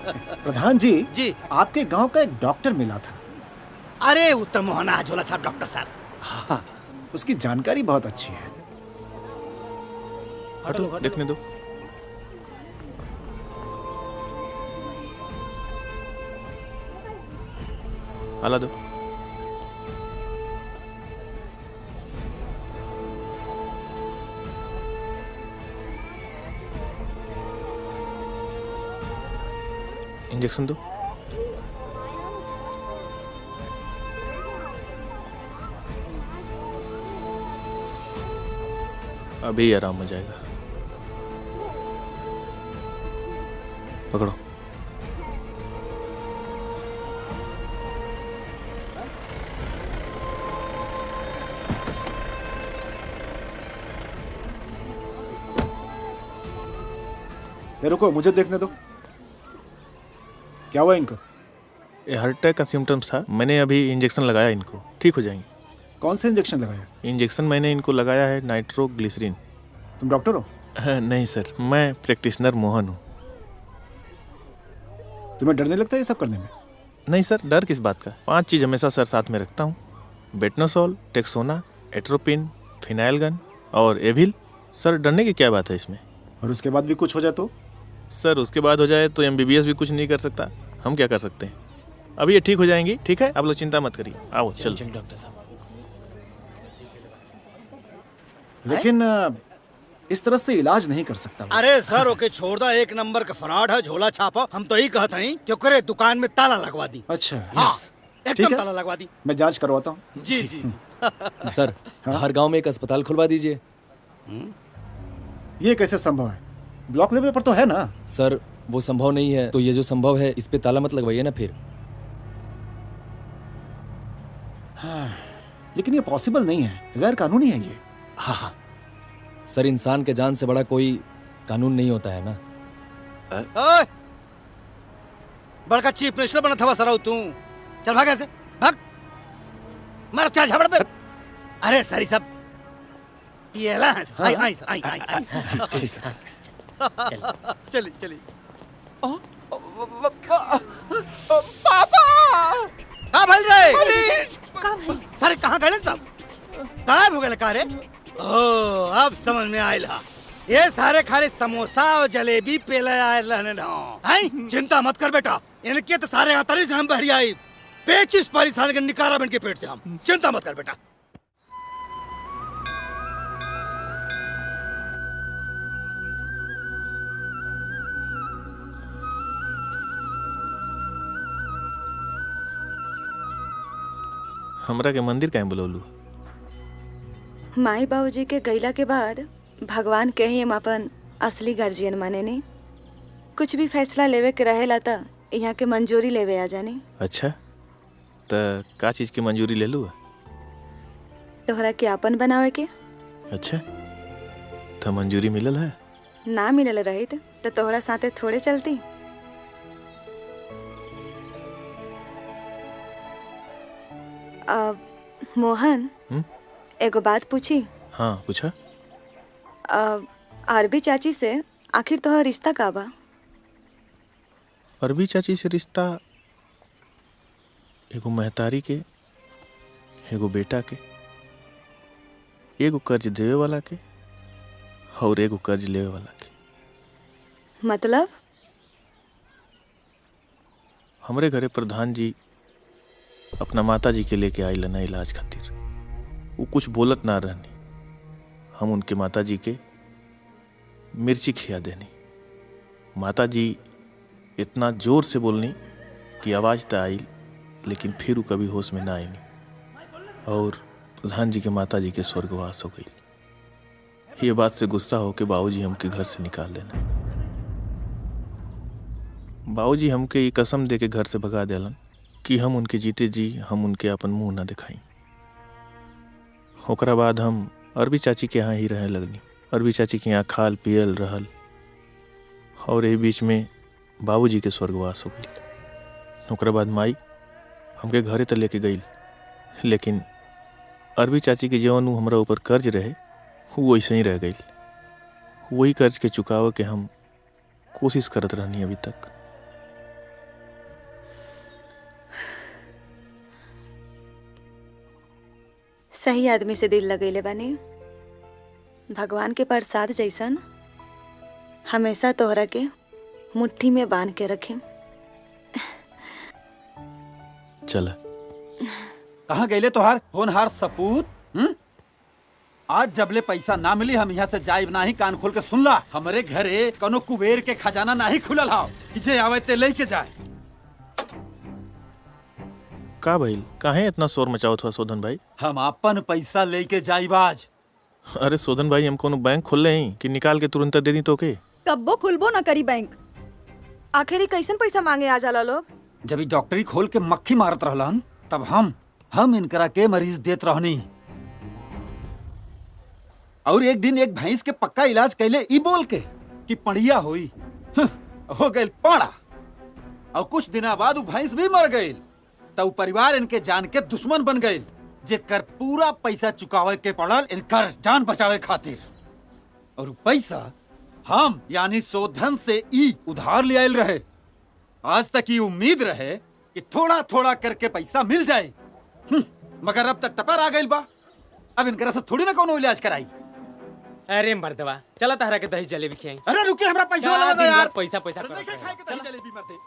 प्रधान जी जी। आपके गांव का एक डॉक्टर मिला था। अरे उत्तम मोहना झोला छाप डॉक्टर साहब। हाँ, उसकी जानकारी बहुत अच्छी है। हटो देखने दो। आला दो। इंजेक्शन दो। अभी आराम हो जाएगा। पकड़ो। ये रुको, मुझे देखने दो। क्या हुआ इनको? ये हार्ट अटैक का सिम्टम्स था। मैंने अभी इंजेक्शन लगाया, इनको ठीक हो जाएंगे। कौन सा इंजेक्शन लगाया? इंजेक्शन मैंने इनको लगाया है नाइट्रोग्लिसरीन। तुम डॉक्टर हो? नहीं सर, मैं प्रैक्टिशनर मोहन हूँ। तुम्हें डर नहीं लगता ये सब करने में? नहीं सर, डर किस बात का। 5 चीज़ हमेशा सर साथ में रखता हूँ: बेटनोसॉल, टेक्सोना, एट्रोपिन, फिनाइलगन और एविल। सर डरने की क्या बात है इसमें? और उसके बाद भी कुछ हो जाए तो? सर उसके बाद हो जाए तो MBBS भी कुछ नहीं कर सकता। हम क्या कर सकते हैं? अभी ये ठीक हो जाएंगी, ठीक है? आप लोग चिंता मत करिए। आओ चल। डॉक्टर साहब। लेकिन इस तरह से इलाज नहीं कर सकता। अरे सर ओके छोड़ दा, एक नंबर का फ्रॉड है झोला छापा। हम तो यही कहते हैं क्यों करे दुकान में ताला लगवा दी। अच्छा हाँ, ठीक एकदम है। ताला लगवा दी। मैं जांच करवाता हूँ। जी जी जी। सर हर गांव में एक अस्पताल खुलवा दीजिए। ये कैसे संभव है? ब्लॉक लेवल पर तो है ना? सर वो संभव नहीं है तो ये जो संभव है इस पे ताला मत लगवाइए ना फिर। लेकिन ये पॉसिबल नहीं है, गैर कानूनी है ये। हाँ हाँ सर, इंसान के जान से बड़ा कोई कानून नहीं होता है ना। ओए, बड़का चीफ मिनिस्टर बना था सराउ तू। चल भाग ऐसे, भाग। मार चार झपड़ पे। अरे सरी सब पिएला है। आई आई आई आई आई। चली चली। पापा कहाँ भल रहे? सारे कहाँ गए सब? गायब हो गए का रे? ओ अब समझ में आयला। ये सारे खारे समोसा और जलेबी पेले आए रहने ना। चिंता मत कर बेटा, इनके तो सारे आतरी से हम बहरी आई। 25 परेशान के निकारा बन के पेट से हम। चिंता मत कर बेटा। हमरा के मंदिर काहे बुलौलू? माई बाबूजी के गईला के बाद भगवान के ही हम अपन असली गार्जियन माने नहीं। कुछ भी फैसला लेवे के रहेला त यहाँ के मंजूरी लेवे आ जानी। अच्छा, त का चीज की मंजूरी ले लू? तोहरा के अपन बनावे के। अच्छा, तो मंजूरी मिलल है? ना मिलल रहित तो तोहरा साथे थोड़े चलती। अब मोहन एगो बात पूछी? हाँ पूछा। अरबी चाची से आखिर तोहरा रिश्ता का बा? अरबी चाची से रिश्ता एगो महतारी के, एगो बेटा के, एगो कर्ज देवे वाला के और एगो कर्ज लेवे वाला के। मतलब? हमरे घरे प्रधान जी अपना माता जी के लेके आइल ना इलाज खातिर। वो कुछ बोलत ना रहनी। हम उनके माता जी के मिर्ची खिया देनी। माता जी इतना जोर से बोलनी कि आवाज़ तो आई, लेकिन फिर वो कभी होश में ना आई और प्रधान जी के माता जी के स्वर्गवास हो गई। ये बात से गुस्सा होकर बाबूजी हमके घर से निकाल देना। बाबूजी हमके ये कसम दे के घर से भगा देलन कि हम उनके जीते जी हम उनके अपन मुंह ना दिखाई। ओकरा बाद हम अरबी चाची के यहाँ ही रहे लगनी। अरबी चाची के यहाँ खाल पियल रहल और यही बीच में बाबूजी के स्वर्गवास हो गई। ओकरा बाद माई हमके घरे तक लेके गई, लेकिन अरबी चाची के जवन हमरा ऊपर कर्ज रहे वो वैसे ही रह गई। वही कर्ज के चुकावे के हम कोशिश करत रहनी अभी तक। सही आदमी से दिल लगैले बानी। भगवान के प्रसाद जैसन हमेशा तोहरा के मुट्ठी में बांध के रखे। चला। कहाँ गईले तोहार होनहार सपूत? आज जबले पैसा ना मिली हम यहाँ से जाइब नाही। कान खोल के सुन ला, हमारे घरे कोनो कुबेर के खजाना नहीं खुलल हाव कि जे आवे ते लेके जाए। का भइल? काहे इतना शोर मचावत हुआ शोधन भाई? हम अपन पैसा लेके जाइब आज। अरे शोधन भाई, हम कोनो बैंक खोल ले कि निकाल के तुरंत दे दी तो के? कब्बो खुलबो न करी बैंक। आखिर कैसन पैसा मांगे आ जाला लोग? जब ई डॉक्टरी खोल के मक्खी मारत रहलन तब हम इनकरा के मरीज देत रहनी। और एक दिन एक भैंस के पक्का इलाज कैले ई बोल के कि पड़िया हुई, हो गई पाड़ा। और कुछ दिना बाद वो भैंस भी मर गई। तब परिवार इनके जान के दुश्मन बन गए, जेकर पूरा पैसा चुकावे के पड़ल इनकर जान बचावे खातिर। और पैसा हम यानी शोधन से ई उधार ले आयल रहे। आज तक ये उम्मीद रहे कि थोड़ा थोड़ा करके पैसा मिल जाए, मगर अब तक टपर आ गई बा। अब इनकरा से थोड़ी ना कोनो इलाज कराई। अरे मर्दवा, चला तहरा के दही जलेबी खियाई। अरे रुके, हमरा पैसा वाला दे यार। पैसा पैसा अरे नहीं खाए के दही जलेबी मरते।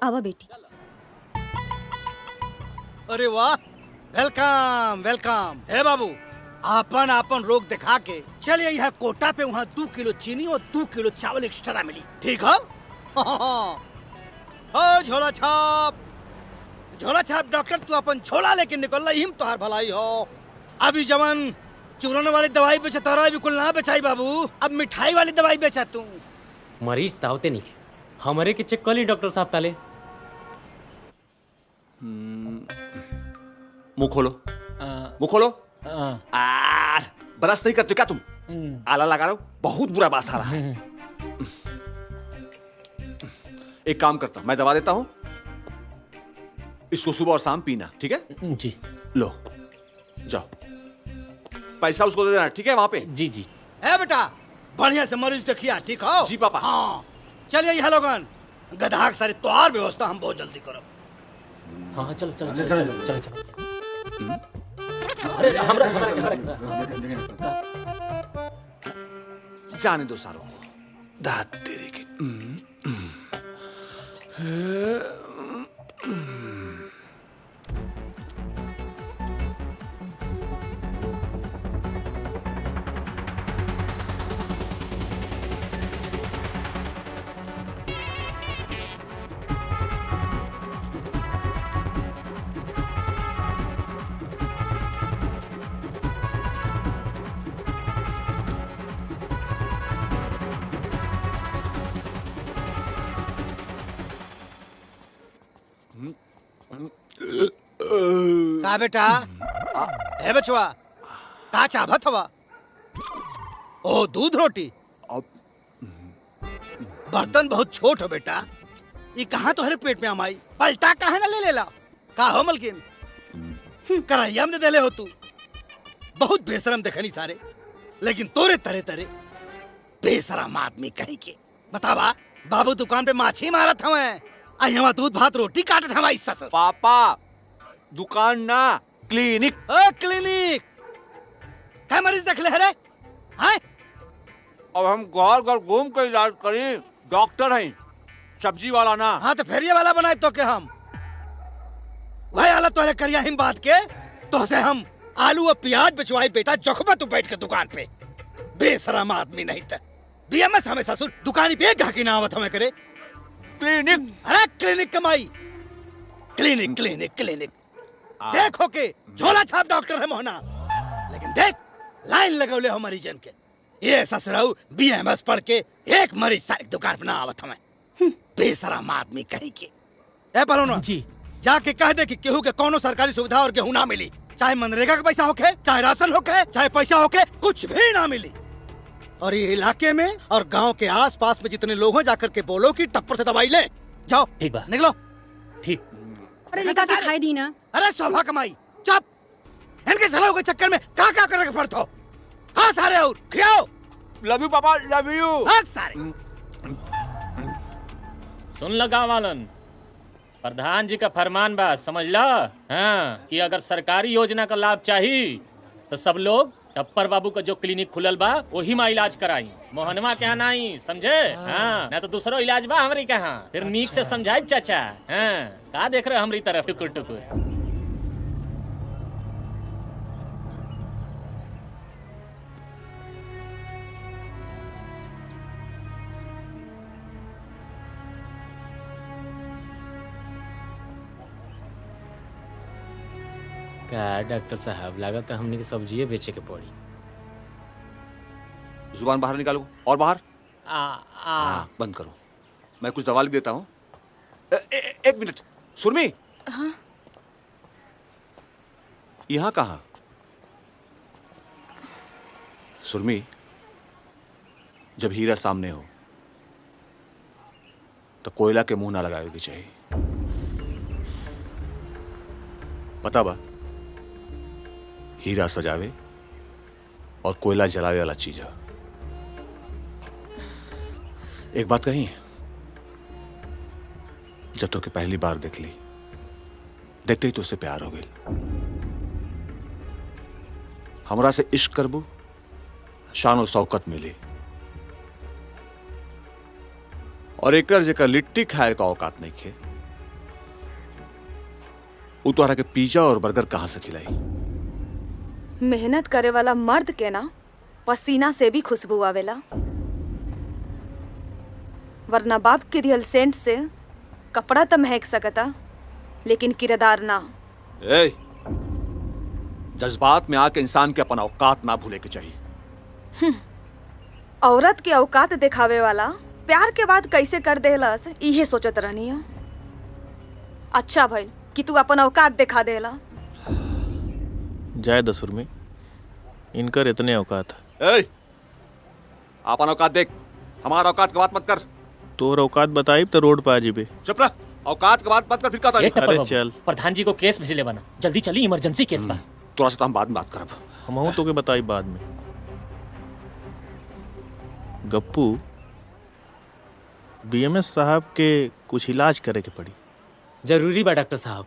आवा बेटी। अरे वाह, वेलकम वेलकम। हे बाबू, आपन आपन रोग दिखा के चलिए यहाँ कोटा पे। वहाँ 2 किलो चीनी और 2 किलो चावल एक्स्ट्रा मिली, ठीक है? ओ झोला छाप, झोला छाप डॉक्टर, तू अपन झोला लेके निकल रही, तो हर भलाई हो। अभी जवन चूरन वाली दवाई बेचा तारा बिल्कुल ना बेचाई बाबू, अब मिठाई वाली दवाई बेचा तू। मरीज तावते नहीं, हमारे के चेक कर ली डॉक्टर साहब ताले। मुंह खोलो, मुंह खोलो। ब्रश नहीं करते क्या तुम? आला लगा रहे हो, बहुत बुरा बास आ रहा है। एक काम करता हूं, मैं दवा देता हूं, इसको सुबह और शाम पीना, ठीक है? जी। लो जाओ, पैसा उसको दे देना, ठीक है? वहां पे। जी जी। है बेटा, बढ़िया से मरीज देखिया, ठीक हो? जी पापा। हाँ चलिए यहाँ लोगन, गधा सारी तोहार व्यवस्था हम बहुत जल्दी करो। हाँ चलो चलो चलो चलो चलो चलो। अरे हमरा जाने दो सारों को, दांत तेरे के। का बेटा? है बचवा, का चाहत हवा? ओ दूध रोटी। बर्तन बहुत छोट हो बेटा, ये कहाँ तोहरे पेट में आमाई? पलटा कहाँ ना ले लेला? का हो मलकिन, कराइया में दे ले हो तू। बहुत बेशरम देखनी सारे, लेकिन तोरे तरे तरे बेशरम आदमी कहीं के। बतावा, बाबू दुकान पे माछी मारत हमें, यहाँ दूध भात रोटी काटत हमारी ससुर। पापा दुकान ना, क्लिनिक। क्लिनिक क्या मरीज देख ले रे? हैं? अब हम घर घर घूम के इलाज करी, डॉक्टर हैं, सब्जी वाला ना। हाँ तो फेरिया वाला बनाए तो के हम वही आला तोरे करिया हिम बात के तो से हम आलू और प्याज बेचवाई बेटा, जोखबा तू बैठ के दुकान पे। बेशरम आदमी नहीं था। बीएमएस हमें ससुर दुकानी पे गाकी ना आवत हमें करे। क्लिनिक, अरे क्लिनिक कमाई, क्लिनिक क्लिनिक क्लिनिक। देखो के झोला छाप डॉक्टर है मोहना, लेकिन देख लाइन लगौले हो मरीजन के। ये ससुराऊ बीएमएस पढ़ के एक मरीज सारी दुकान पे ना आवत हमें। बेशरम आदमी कहीं के। ए पलोनो जी, जाके कह दे कि केहू के कोनो सरकारी सुविधा और गेहूं ना मिली, चाहे मनरेगा का पैसा होके, चाहे राशन होके, चाहे पैसा होके, कुछ भी ना मिली। और ये इलाके में और गांव के आसपास में जितने लोग हैं जाकर के बोलो कि टप्पर से दवाई ले जाओ। ठीक बा। निकलो। ठीक। अरे निकाल के खाई दी ना। अरे शोभा कमाई, चुप। इनके सलाह के चक्कर में क्या क्या करने के पड़ता हो? हाँ सारे और खियाओ। लव यू पापा, लव यू। हाँ सारे। सुन लगा वालन, प्रधान जी का फरमान बा, समझ ला। हाँ, कि अगर सरकारी योजना का लाभ चाहिए तो सब लोग टप्पर बाबू का जो क्लिनिक खुलल बा वही में इलाज कराई, मोहनवा के यहाँ नहीं, समझे। हाँ, ना तो दूसरो इलाज बा हमारी के यहाँ, फिर नीक से समझाई चाचा। हाँ, का देख रहे हो हमारी तरफ टुकुर टुकुर। क्या डॉक्टर साहब, लागत है हमने की सब्जियां बेचे के पड़ी। जुबान बाहर निकालो और बाहर। आ बंद करो, मैं कुछ दवा लिख देता हूँ। एक मिनट सुरमी। हाँ? यहाँ कहाँ? सुरमी, जब हीरा सामने हो तो कोयला के मुंह ना लगाए के चाहिए, पता बा। हीरा सजावे और कोयला जलावे वाला चीज है। एक बात कही, जब तो के पहली बार देख ली, देखते ही तो उससे प्यार हो गई। हमरा से इश्क करबू, शान और शौकत मिली, और एकर जेकर लिट्टी खाए का औकात नहीं खे, उ तोहरा के पिज्जा और बर्गर कहां से खिलाई। मेहनत करे वाला मर्द के ना पसीना से भी खुशबू आवेला, वरना बाप के दियल सेंट से कपड़ा तो महक सकता, लेकिन किरदार ना। ए, जज्बात में आके इंसान के अपन औकात ना भूले के चाहिए। औरत के औकात दिखावे वाला प्यार के बाद कैसे कर देहलस, इहे सोचत रहनी है। अच्छा भाई कि तू अपन औकात दिखा देला। जाए दसुर में इनकर इतने औकात है। ए, अपन औकात देख, हमारा औकात की बात मत कर। तोर औकात बताई तो रोड पे आ जीबे। चुप रह, औकात की बात मत कर, फिर कहता ए, टप्पर अरे बाबू, चल। प्रधान जी को केस भेजले बना, जल्दी चली, इमरजेंसी केस बा। थोड़ा सा तो हम बाद में बात करब। हम तो के बताई बाद में। गप्पू, बीएमएस साहब के कुछ इलाज करे के पड़ी। जरूरी बा डॉक्टर साहब।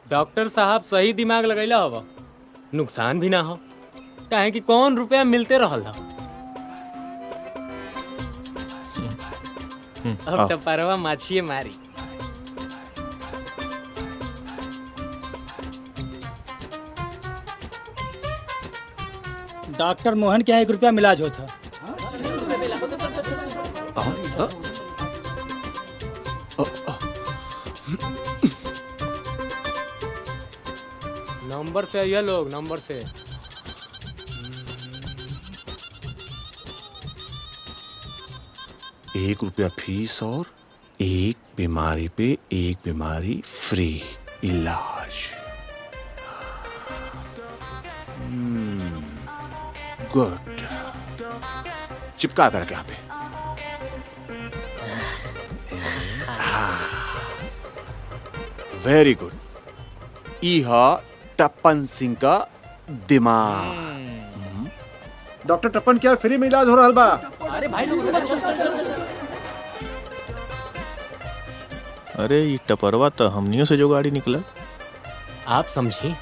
डॉक्टर साहब सही दिमाग लगैला हवा, नुकसान भी ना हो, काहे कि कौन रुपया मिलते रहल था। अब टपरवा माछिए मारी। डॉक्टर मोहन के यहाँ 1 रुपया मिलाज होता। नंबर से आइए लोग, नंबर से। ₹1 फीस और 1 बीमारी पे 1 बीमारी फ्री इलाज। गुड, चिपका कर यहाँ पे। Very good. इहा टप्पन सिंह का दिमाग। डॉक्टर टप्पन क्या फ्री में इलाज हो रहा बा? अरे भाई लोग, चल चल चल चल। अरे ये टपरवा तो हमनियों से जो गाड़ी निकला। आप समझिए,